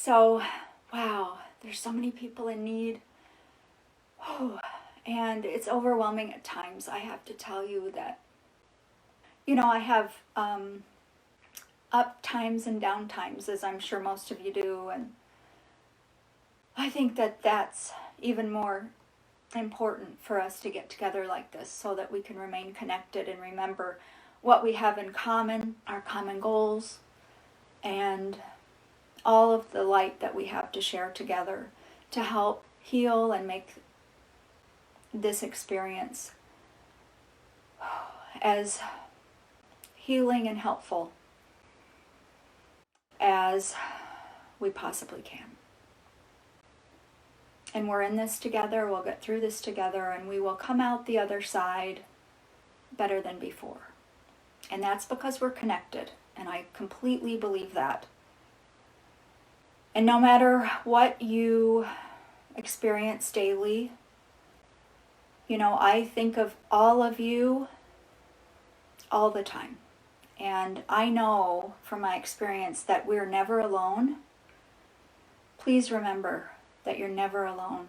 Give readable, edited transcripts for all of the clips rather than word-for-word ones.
So, wow, there's so many people in need. Oh, and it's overwhelming at times. I have to tell you that, I have up times and down times, as I'm sure most of you do. And I think that that's even more important for us to get together like this so that we can remain connected and remember what we have in common, our common goals, and all of the light that we have to share together to help heal and make this experience as healing and helpful as we possibly can. And we're in this together, we'll get through this together, and we will come out the other side better than before. And that's because we're connected, and I completely believe that. And no matter what you experience daily, I think of all of you all the time. And I know from my experience that we're never alone. Please remember that you're never alone.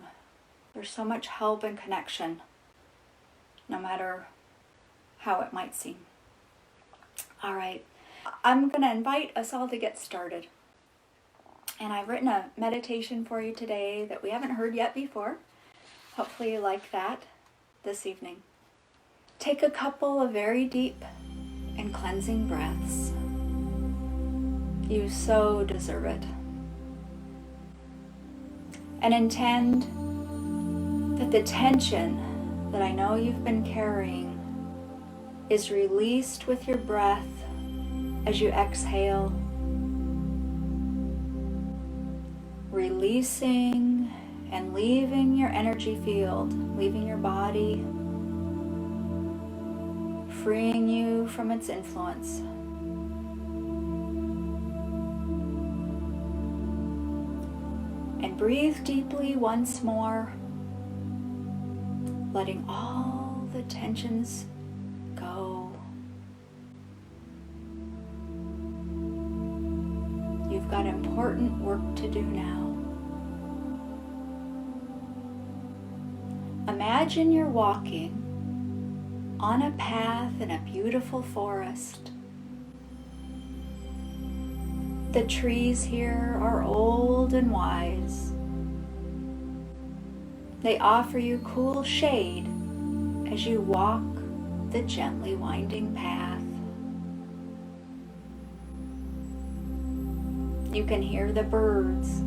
There's so much help and connection, no matter how it might seem. All right, I'm going to invite us all to get started. And I've written a meditation for you today that we haven't heard yet before. Hopefully you like that this evening. Take a couple of very deep and cleansing breaths. You so deserve it. And intend that the tension that I know you've been carrying is released with your breath as you exhale, releasing and leaving your energy field, leaving your body, freeing you from its influence. And breathe deeply once more, letting all the tensions go. You've got important work to do now. Imagine you're walking on a path in a beautiful forest. The trees here are old and wise. They offer you cool shade as you walk the gently winding path. You can hear the birds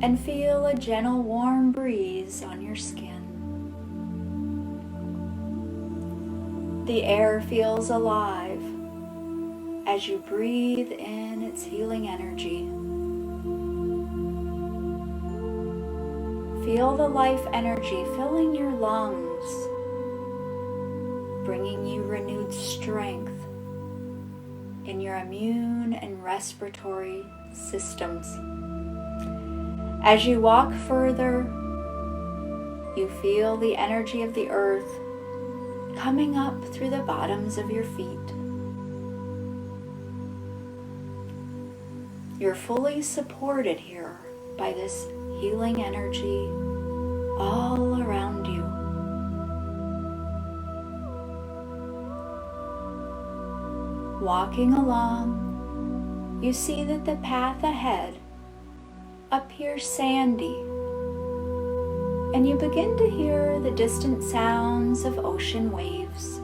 and feel a gentle warm breeze on your skin. The air feels alive as you breathe in its healing energy. Feel the life energy filling your lungs, bringing you renewed strength in your immune and respiratory systems. As you walk further, you feel the energy of the earth coming up through the bottoms of your feet. You're fully supported here by this healing energy all around you. Walking along, you see that the path ahead appears sandy, and you begin to hear the distant sounds of ocean waves.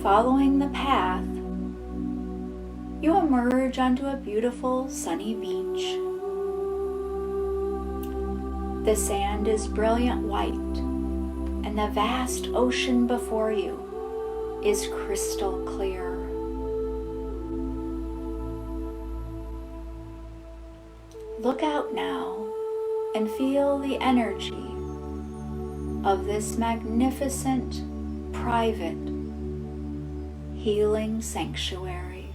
Following the path, you emerge onto a beautiful sunny beach. The sand is brilliant white, and the vast ocean before you is crystal clear. Look out now and feel the energy of this magnificent, private, healing sanctuary.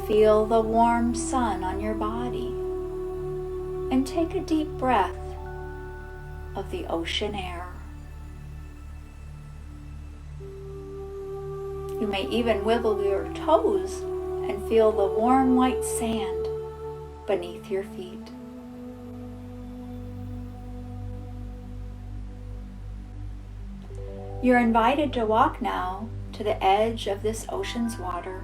Feel the warm sun on your body and take a deep breath of the ocean air. You may even wiggle your toes and feel the warm white sand beneath your feet. You're invited to walk now to the edge of this ocean's water.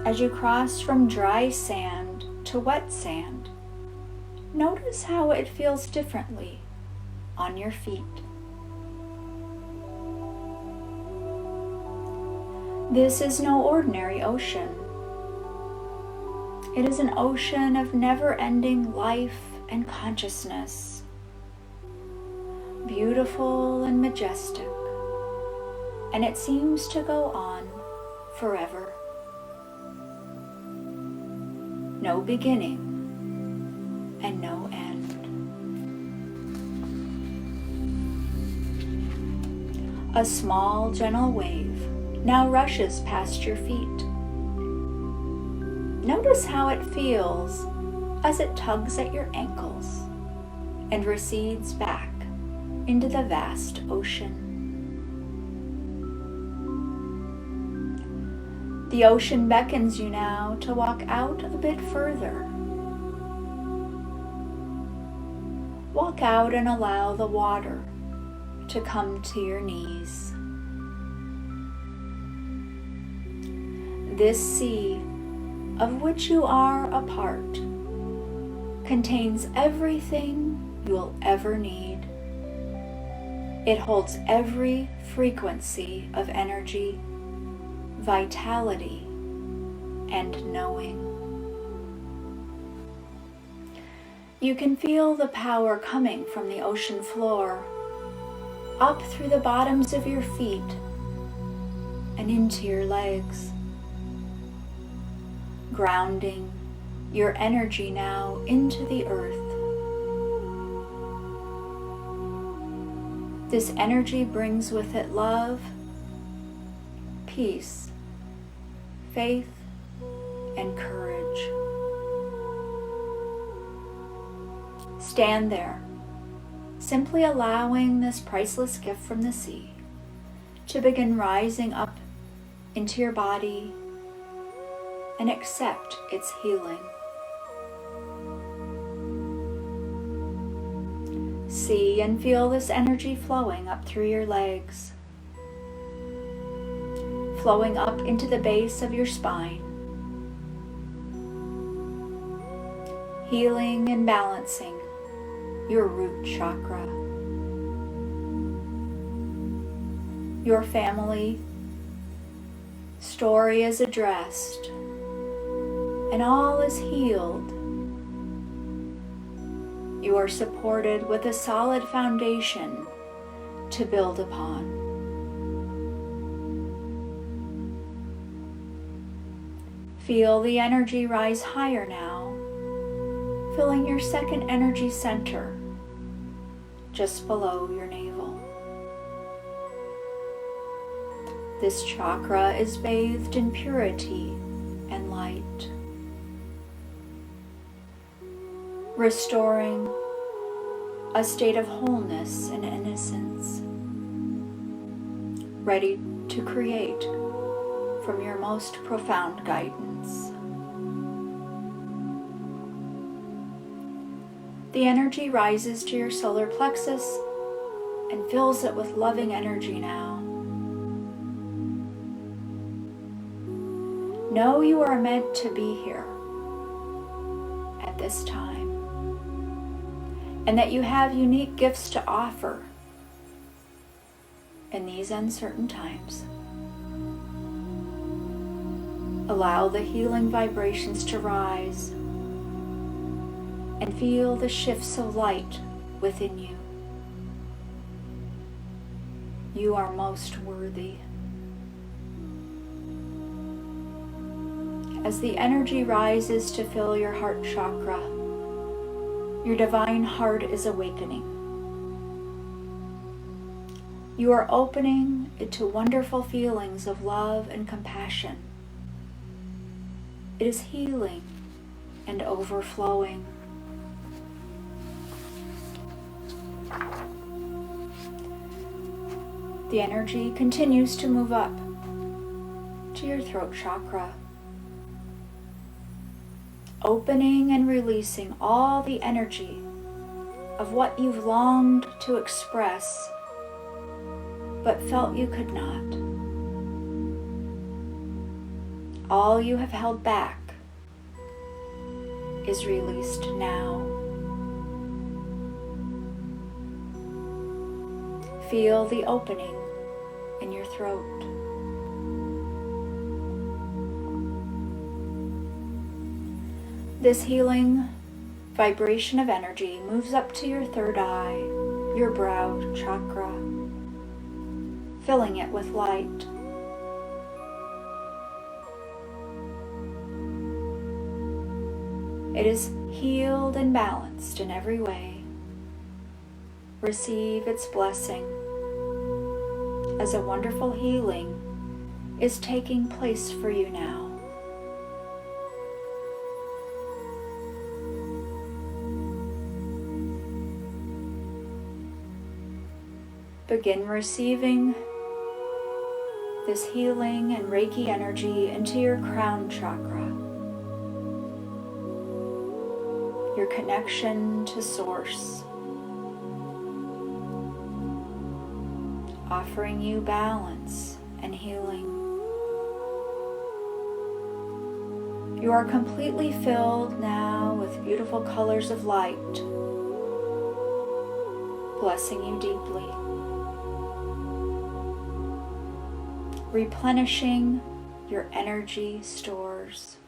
As you cross from dry sand to wet sand, notice how it feels differently on your feet. This is no ordinary ocean. It is an ocean of never-ending life and consciousness, beautiful and majestic, and it seems to go on forever. No beginning and no end. A small, gentle wave now rushes past your feet. Notice how it feels as it tugs at your ankles and recedes back into the vast ocean. The ocean beckons you now to walk out a bit further. Walk out and allow the water to come to your knees. This sea, of which you are a part, contains everything you'll ever need. It holds every frequency of energy, vitality, and knowing. You can feel the power coming from the ocean floor, up through the bottoms of your feet and into your legs, grounding your energy now into the earth. This energy brings with it love, peace, faith, and courage. Stand there, simply allowing this priceless gift from the sea to begin rising up into your body and accept its healing. See and feel this energy flowing up through your legs, flowing up into the base of your spine, healing and balancing your root chakra. Your family story is addressed, and all is healed. You are supported with a solid foundation to build upon. Feel the energy rise higher now, filling your second energy center, just below your navel. This chakra is bathed in purity and light, restoring a state of wholeness and innocence, ready to create from your most profound guidance. The energy rises to your solar plexus and fills it with loving energy now. Know you are meant to be here at this time, and that you have unique gifts to offer in these uncertain times. Allow the healing vibrations to rise and feel the shifts of light within you. You are most worthy. As the energy rises to fill your heart chakra, your divine heart is awakening. You are opening it to wonderful feelings of love and compassion. It is healing and overflowing. The energy continues to move up to your throat chakra, opening and releasing all the energy of what you've longed to express but felt you could not. All you have held back is released now. Feel the opening in your throat. This healing vibration of energy moves up to your third eye, your brow chakra, filling it with light. It is healed and balanced in every way. Receive its blessing as a wonderful healing is taking place for you now. Begin receiving this healing and Reiki energy into your crown chakra, your connection to Source, offering you balance and healing. You are completely filled now with beautiful colors of light, blessing you deeply, replenishing your energy stores.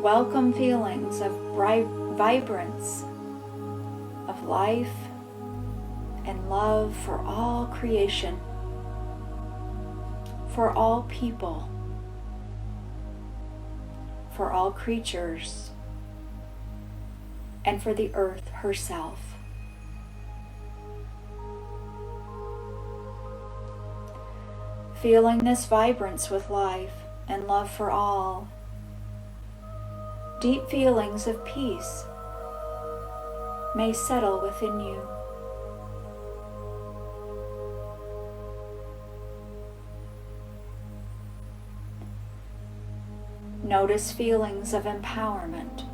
Welcome feelings of vibrance, of life and love for all creation, for all people, for all creatures, and for the earth herself. Feeling this vibrance with life and love for all, deep feelings of peace may settle within you. Notice feelings of empowerment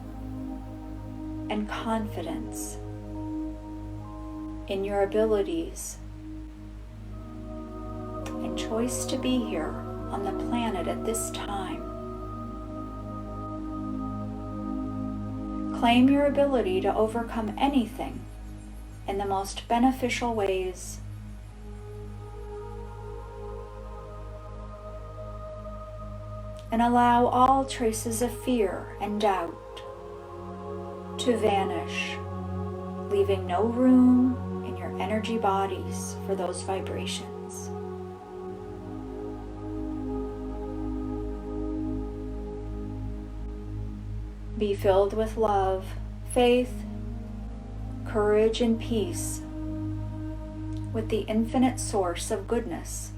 and confidence in your abilities and choice to be here on the planet at this time. Claim your ability to overcome anything in the most beneficial ways. And allow all traces of fear and doubt to vanish, leaving no room in your energy bodies for those vibrations. Be filled with love, faith, courage, and peace with the infinite source of goodness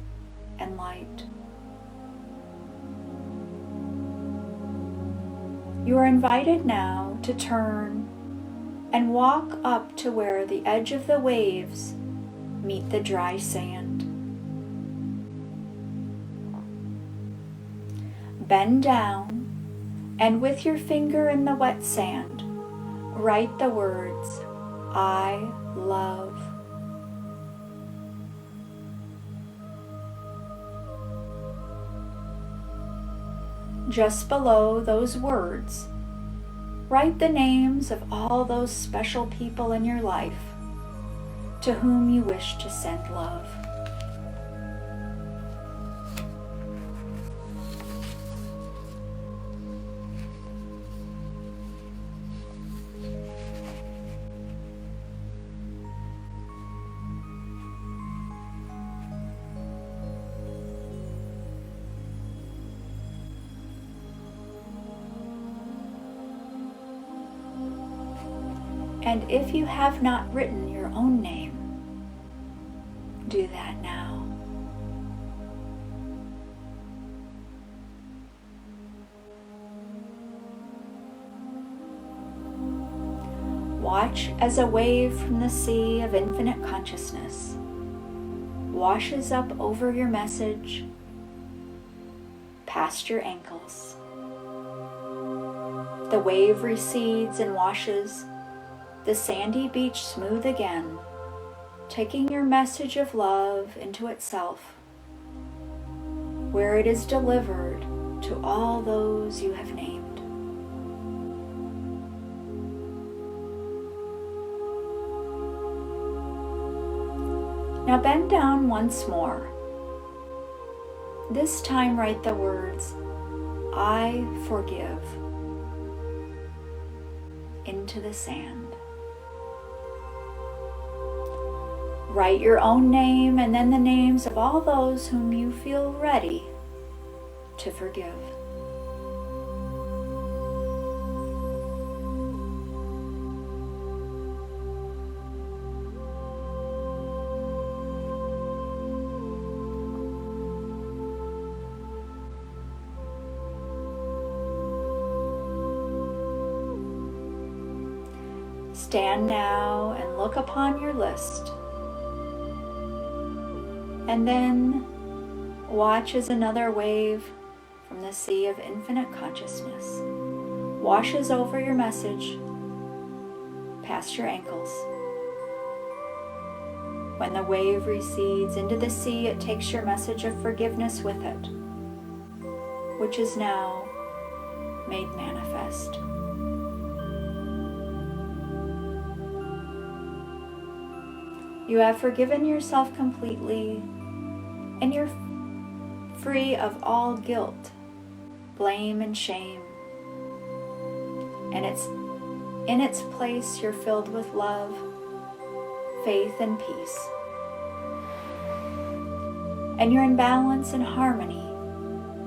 and light. You are invited now to turn and walk up to where the edge of the waves meet the dry sand. Bend down and with your finger in the wet sand, write the words, I love. Just below those words, write the names of all those special people in your life to whom you wish to send love. And if you have not written your own name, do that now. Watch as a wave from the sea of infinite consciousness washes up over your message, past your ankles. The wave recedes and washes the sandy beach smooth again, taking your message of love into itself, where it is delivered to all those you have named. Now bend down once more. This time write the words, "I forgive," into the sand. Write your own name and then the names of all those whom you feel ready to forgive. Stand now and look upon your list. And then watch as another wave from the sea of infinite consciousness washes over your message, past your ankles. When the wave recedes into the sea, it takes your message of forgiveness with it, which is now made manifest. You have forgiven yourself completely, and you're free of all guilt, blame, and shame. And in its place, you're filled with love, faith, and peace. And you're in balance and harmony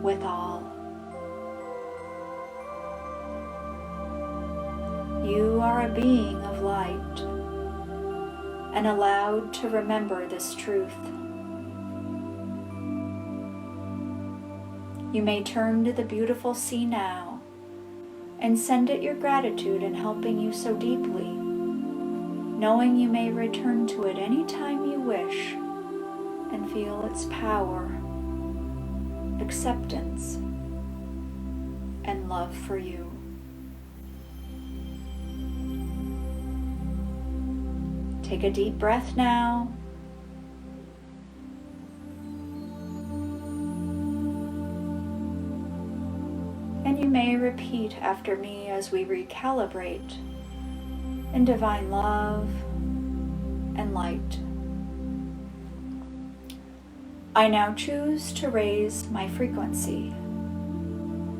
with all. You are a being of light, and allowed to remember this truth. You may turn to the beautiful sea now and send it your gratitude in helping you so deeply, knowing you may return to it any time you wish and feel its power, acceptance, and love for you. Take a deep breath now. And you may repeat after me as we recalibrate in divine love and light. I now choose to raise my frequency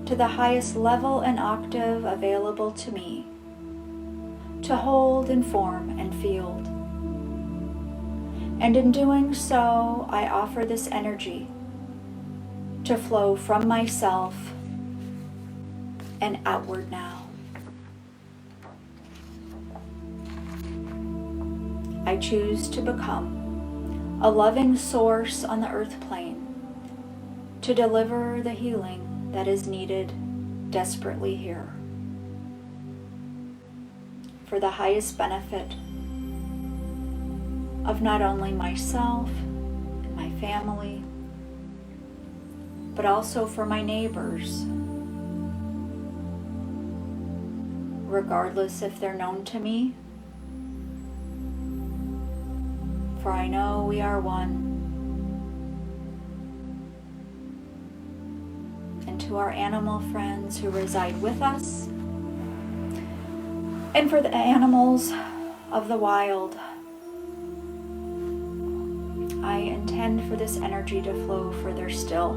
to the highest level and octave available to me, to hold and form and field. And in doing so, I offer this energy to flow from myself and outward now. I choose to become a loving source on the earth plane to deliver the healing that is needed desperately here, for the highest benefit of not only myself and my family, but also for my neighbors, regardless if they're known to me, for I know we are one. And to our animal friends who reside with us, and for the animals of the wild, I intend for this energy to flow further still.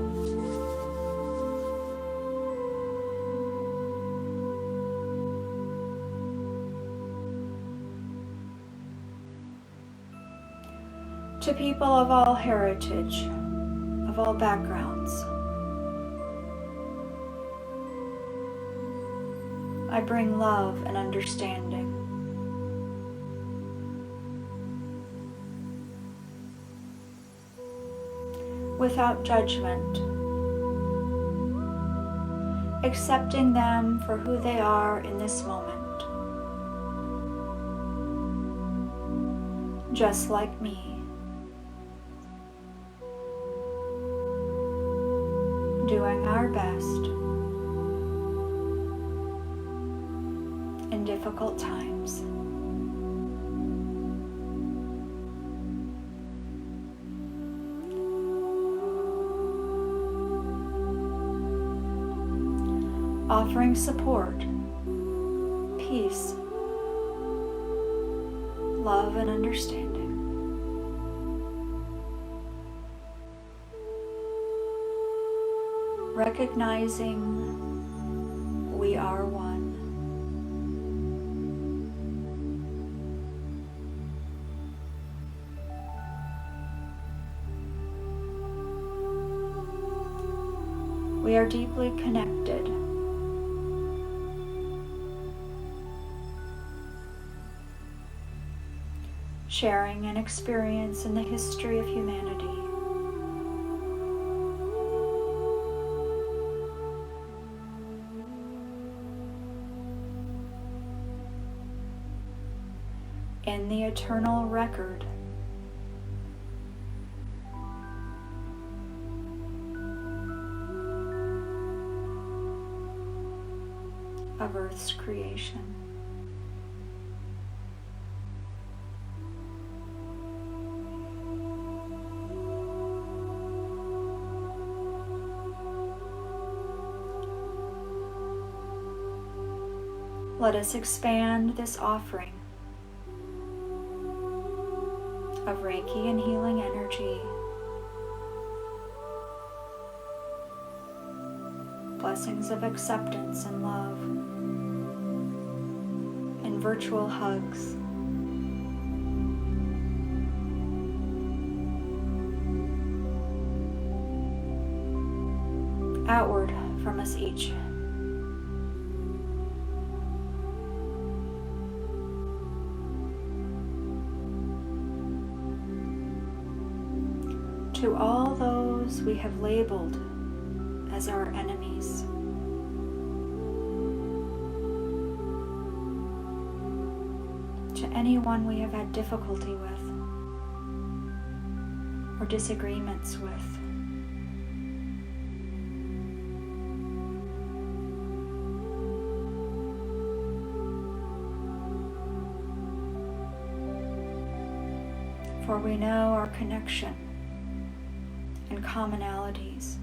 To people of all heritage, of all backgrounds, I bring love and understanding. Without judgment, accepting them for who they are in this moment. just like me, doing our best in difficult times. Offering support, peace, love, and understanding. Recognizing we are one. We are deeply connected. Sharing an experience in the history of humanity. In the eternal record of Earth's creation. Let us expand this offering of Reiki and healing energy, blessings of acceptance and love, and virtual hugs. Outward from us each. To all those we have labeled as our enemies. To anyone we have had difficulty with or disagreements with. For we know our connection and commonalities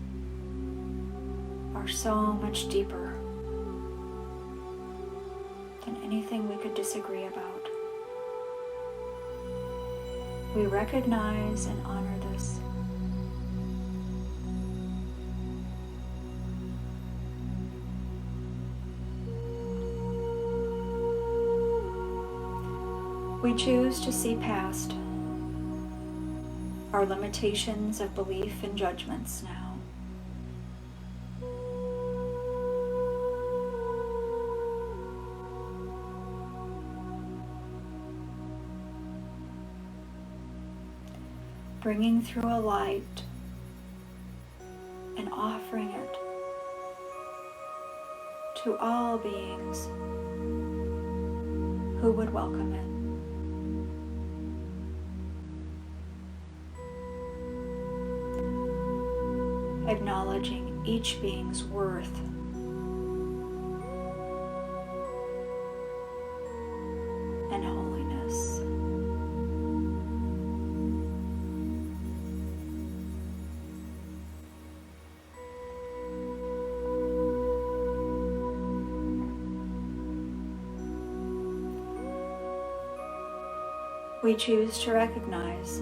are so much deeper than anything we could disagree about. We recognize and honor this. We choose to see past our limitations of belief and judgments now. Bringing through a light and offering it to all beings who would welcome it. Acknowledging each being's worth and holiness. We choose to recognize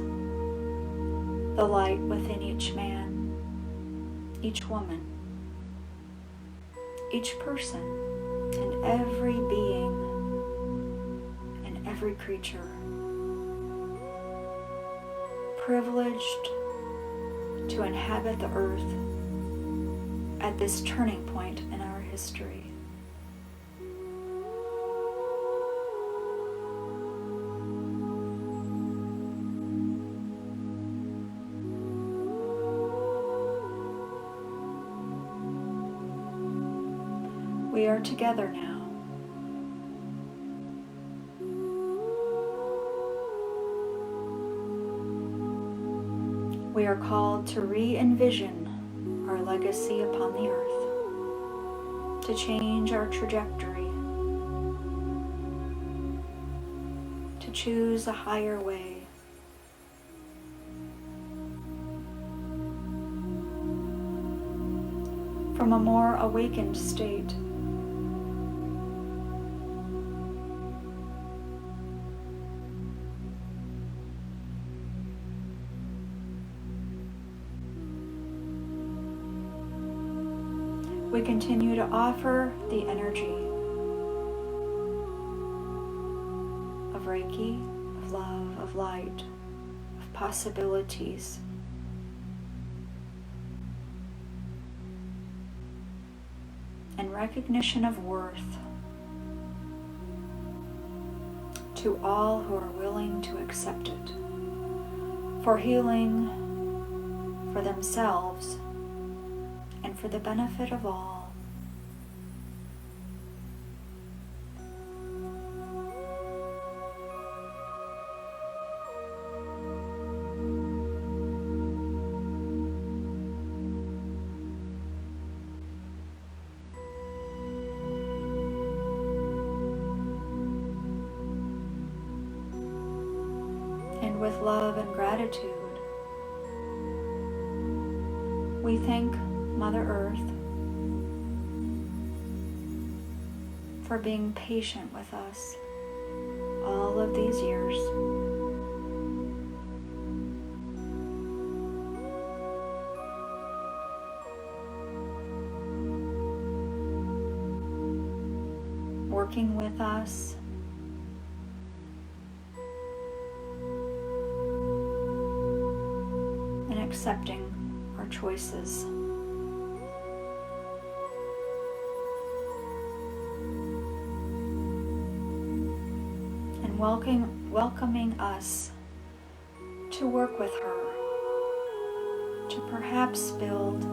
the light within each man, each woman, each person, and every being and every creature, privileged to inhabit the earth at this turning point in our history. We are together now. We are called to re-envision our legacy upon the earth, to change our trajectory, to choose a higher way. From a more awakened state. We continue to offer the energy of Reiki, of love, of light, of possibilities. And recognition of worth to all who are willing to accept it, for healing, for themselves, and for the benefit of all. And with love and gratitude, we thank Mother Earth for being patient with us all of these years. Working with us and accepting our choices. And welcoming us to work with her, to perhaps build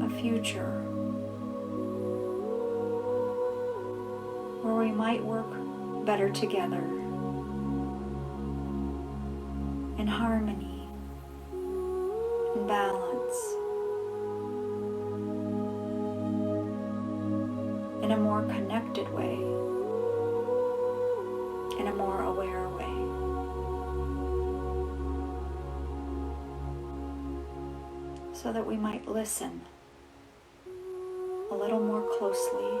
a future where we might work better together in harmony and balance, in a more connected way, in a more aware way. So that we might listen a little more closely.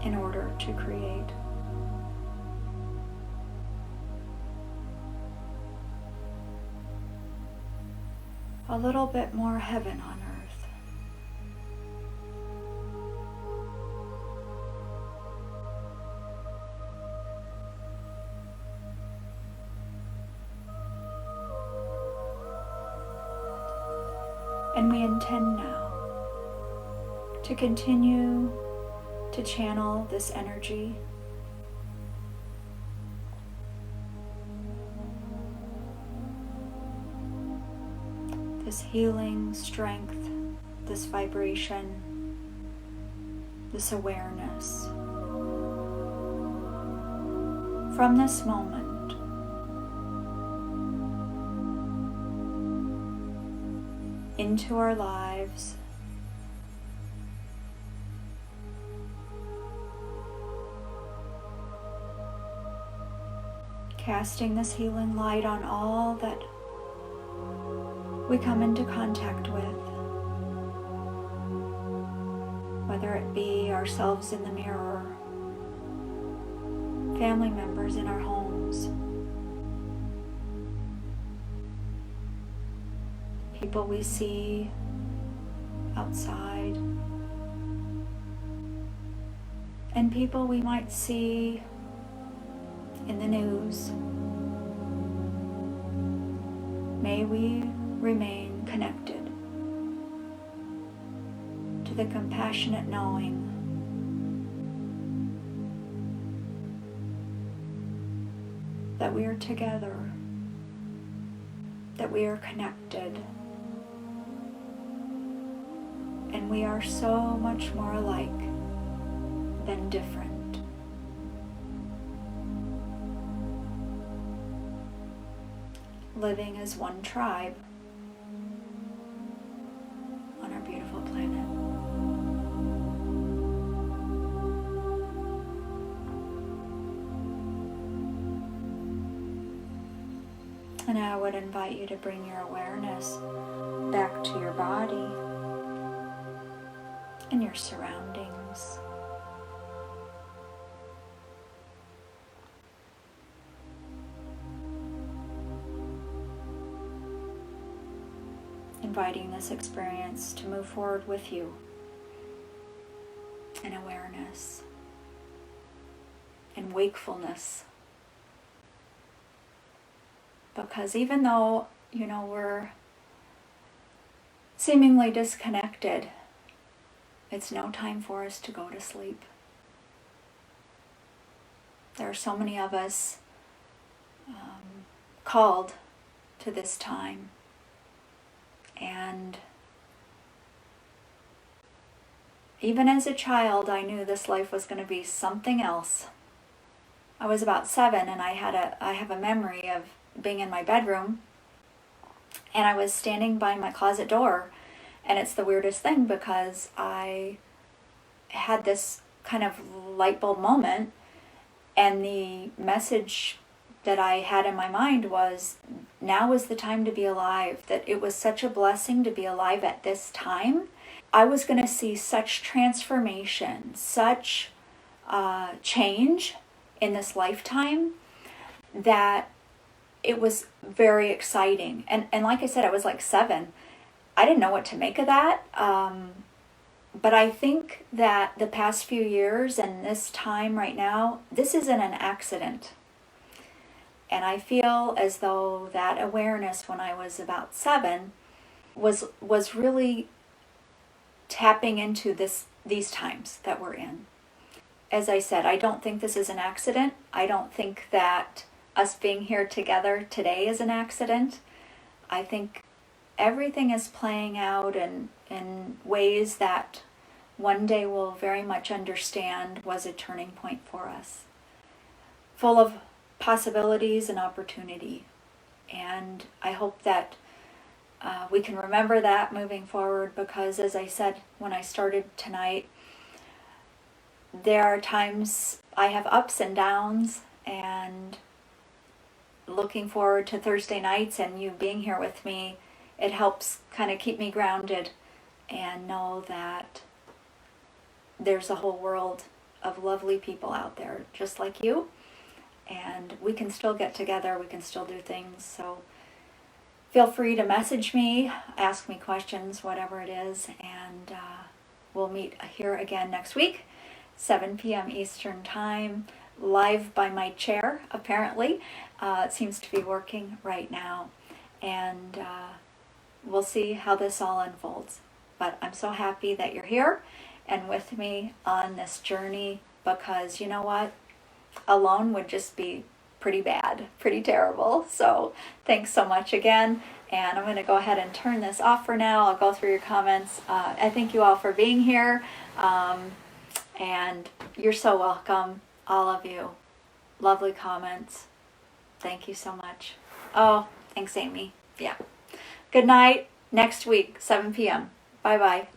In order to create a little bit more heaven on earth. And we intend now to continue to channel this energy this healing strength, this vibration, this awareness from this moment into our lives, casting this healing light on all that we come into contact with, whether it be ourselves in the mirror, family members in our homes, people we see outside, and people we might see in the news. May we remain connected to the compassionate knowing that we are together, that we are connected, and And we are so much more alike than different. Living as one tribe on our beautiful planet. And I would invite you to bring your awareness back to your body and your surroundings. Inviting this experience to move forward with you in awareness and wakefulness. Because even though, we're seemingly disconnected, it's no time for us to go to sleep. There are so many of us called to this time. And even as a child, I knew this life was going to be something else. I was about 7, and I have a memory of being in my bedroom, and I was standing by my closet door, and it's the weirdest thing because I had this kind of light bulb moment, and the message that I had in my mind was, now is the time to be alive, that it was such a blessing to be alive at this time. I was going to see such transformation, such change in this lifetime, that it was very exciting. And like I said, I was like 7. I didn't know what to make of that. But I think that the past few years and this time right now, this isn't an accident. And I feel as though that awareness when I was about 7 was really tapping into these times that we're in. As I said, I don't think this is an accident. I don't think that us being here together today is an accident. I think everything is playing out in ways that one day we'll very much understand was a turning point for us. Full of possibilities and opportunity. And I hope that we can remember that moving forward, because as I said when I started tonight, there are times I have ups and downs, and looking forward to Thursday nights and you being here with me, it helps kind of keep me grounded and know that there's a whole world of lovely people out there just like you, and we can still get together, we can still do things. So feel free to message me, ask me questions, whatever it is, and we'll meet here again next week, 7 p.m. Eastern Time, live by my chair, apparently. It seems to be working right now, and we'll see how this all unfolds. But I'm so happy that you're here and with me on this journey, because you know what? Alone would just be pretty bad, pretty terrible. So thanks so much again, and I'm going to go ahead and turn this off for now. I'll go through your comments. I thank you all for being here, and you're so welcome, all of you. Lovely comments. Thank you so much. Oh, thanks, Amy. Yeah. Good night. Next week, 7 p.m. Bye-bye.